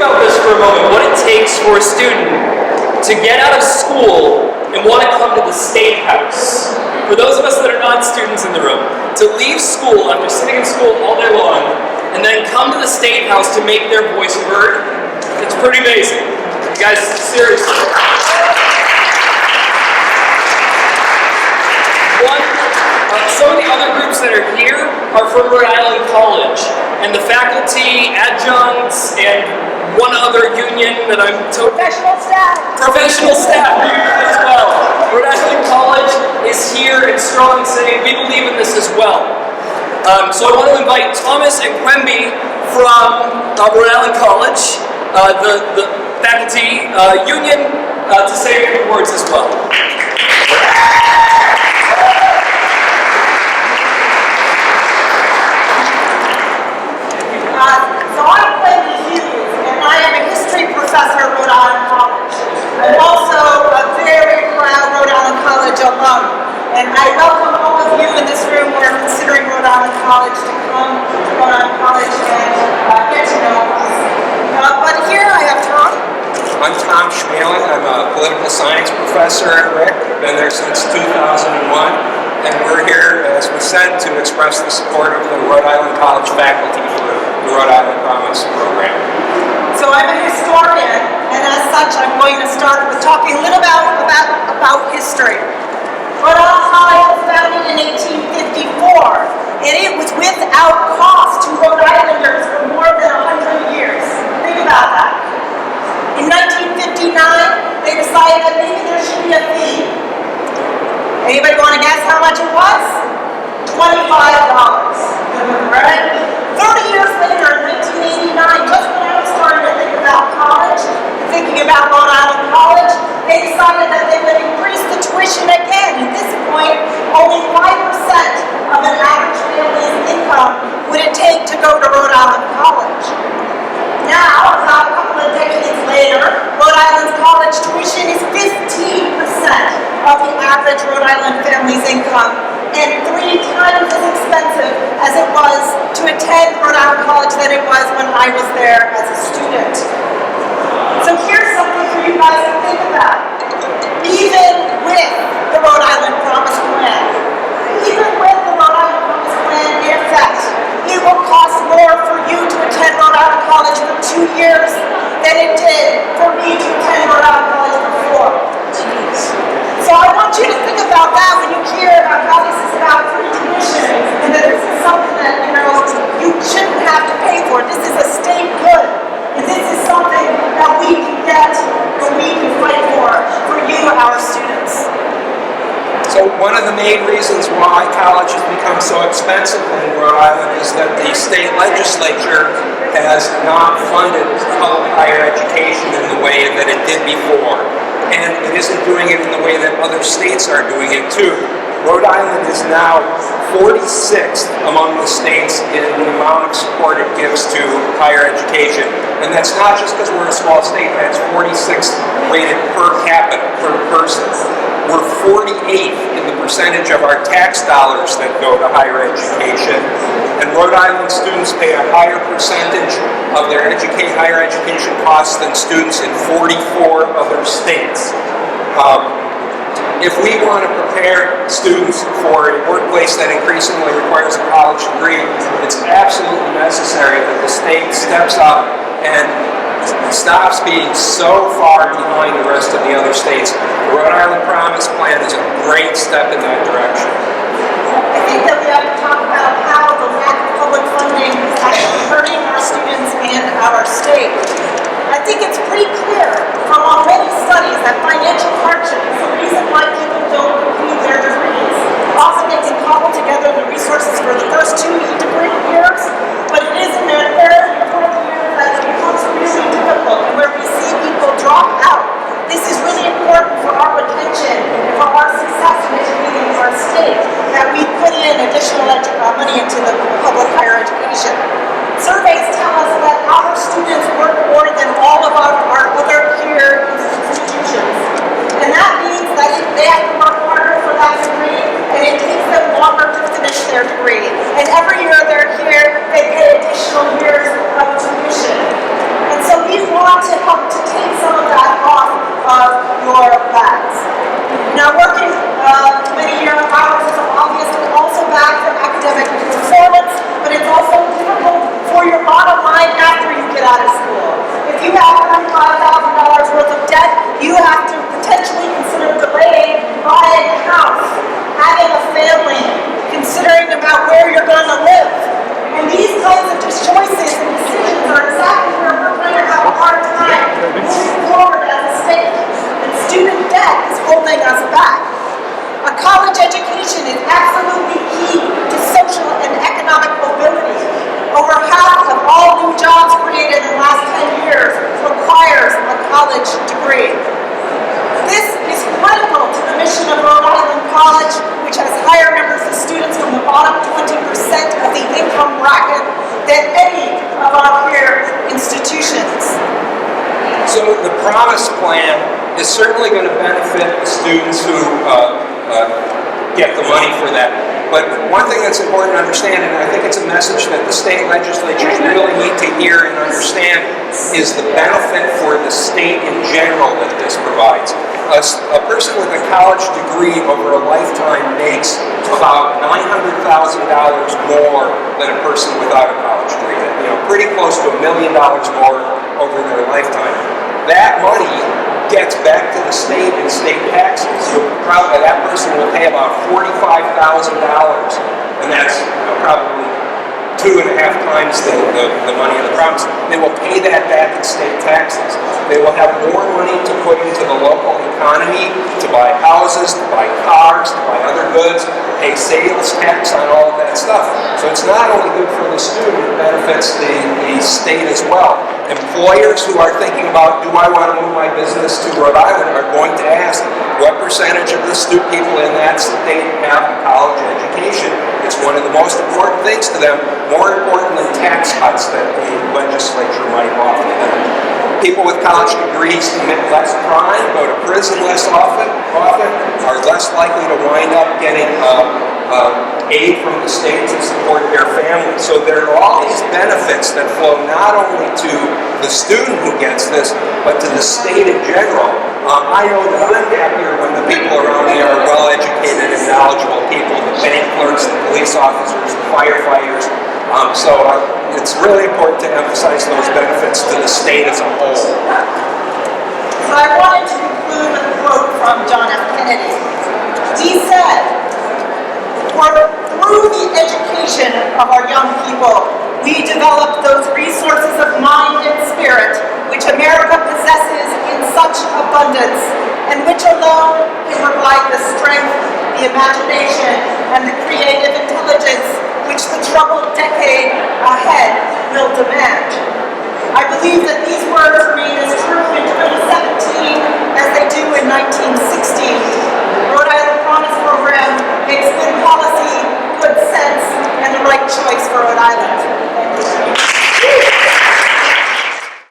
about this for a moment, what it takes for a student to get out of school and want to come to the State House. For those of us that are not students in the room, to leave school after sitting in school all day long and then come to the State House to make their voice heard, it's pretty amazing. You guys, seriously. Some of the other groups that are here are from Rhode Island College, and the faculty, adjuncts, and one other union that I'm professional staff as well. Rhode Island College is here and strong, saying we believe in this as well. So I want to invite Thomas and Quemby from Rhode Island College, the faculty union, to say a few words as well. So I'm Quemby Hughes, and I am a history professor at Rhode Island College. I'm also a very proud Rhode Island College alum, and I welcome all of you in this room who are considering Rhode Island College to come to Rhode Island College and get to know us. But here I have Tom. I'm Tom Schmeling. I'm a political science professor at RIC. Been there since 2001, and we're here, as was said, to express the support of the Rhode Island College faculty for the Rhode Island Promise program. So I'm a historian, and as such, I'm going to start with talking a little about history. Rhode Island College was founded in 1854, and it was without cost to Rhode Islanders for more than 100 years. Think about that. In 1959, they decided that maybe there should be a fee. Anybody want to guess how much it was? $25. Right? 30 years later, in 1989, just when I was starting to think about college, thinking about Rhode Island College, they decided that they would increase the tuition again. At this point, only 5% of an average family's income would it take to go to Rhode Island College. Now, about a couple of decades later, Rhode Island College tuition is 15% of the average Rhode Island family's income, and 3 times as expensive as it was to attend Rhode Island College than it was when I was there as a student. So here's something for you guys to think about. Even with the Rhode Island Promise Plan, in effect, it will cost more for you to attend Rhode Island College for 2 years than it did for me to attend Rhode Island College for 4. So I want you to think about that when you hear about how this is about free tuition, and that this is something that, you shouldn't have to pay for. This is a state good, and this is something that we can get and we can fight for you, our students. So one of the main reasons why college has become so expensive in Rhode Island is that the state legislature has not funded public higher education in the way that it did before. And it isn't doing it in the way that other states are doing it too. Rhode Island is now 46th among the states in the amount of support it gives to higher education. And that's not just because we're a small state, that's 46th rated per capita, per person. We're 48th in the percentage of our tax dollars that go to higher education. And Rhode Island students pay a higher percentage of their higher education costs than students in 44 other states. If we want to prepare students for a workplace that increasingly requires a college degree, it's absolutely necessary that the state steps up and stops being so far behind the rest of the other states. The Rhode Island Promise Plan is a great step in that direction. I think that we have to talk about how the lack of public funding is actually hurting our students and our state. I think it's pretty clear from all many studies that financial hardship is the reason why people don't complete their degrees. Often they can cobble together the resources for the first 2 degree years, but it is in their third and fourth year that it becomes really difficult, and where we see people drop out. This is really important for our retention and for our success in educating our state, that we put in additional money into the public higher education. Surveys tell us that our students work more than all of our other peer institutions. And that means that they have to work harder for that degree, and it takes them longer to finish their degree. And every year college degree. This is critical to the mission of Rhode Island College, which has higher numbers of students from the bottom 20% of the income bracket than any of our peer institutions. So the Promise Plan is certainly going to benefit the students who get the money for that. But one thing that's important to understand, and I think it's a message that the state legislatures really need to hear and understand, is the benefit for the state in general that this provides. A person with a college degree over a lifetime makes about $900,000 more than a person without a college degree. Pretty close to $1 million more over their lifetime. That money gets back to the state in state taxes. So probably that person will pay about $45,000, and that's probably 2.5 times the money of the Promise. They will pay that back in state taxes. They will have more money to put into the local economy, to buy houses, to buy cars, to buy other goods, pay sales tax on all of that stuff. So it's not only good for the student, it benefits the state as well. Employers who are thinking about, do I want to move my business to Rhode Island, are going to ask what percentage of the people in that state have a college education. It's one of the most important things to them, more important than tax cuts that the legislature might offer them. People with college degrees commit less crime, go to prison less often, are less likely to wind up getting aid from the state to support their family. So there are all these benefits that flow not only to the student who gets this, but to the state in general. I know that I'm happier when the people around me are well-educated and knowledgeable people, the bank clerks, the police officers, the firefighters. So it's really important to emphasize those benefits to the state as a whole. So I wanted to conclude with a quote from John F. Kennedy. He said, through the education of our young people, we develop those resources of mind and spirit which America possesses in such abundance, and which alone can provide the strength, the imagination, and the creative intelligence which the troubled decade ahead will demand. I believe that these words remain as true in 2017 as they do in 1916. Rhode Island Promise Program makes good policy, good sense, and the right choice for Rhode Island.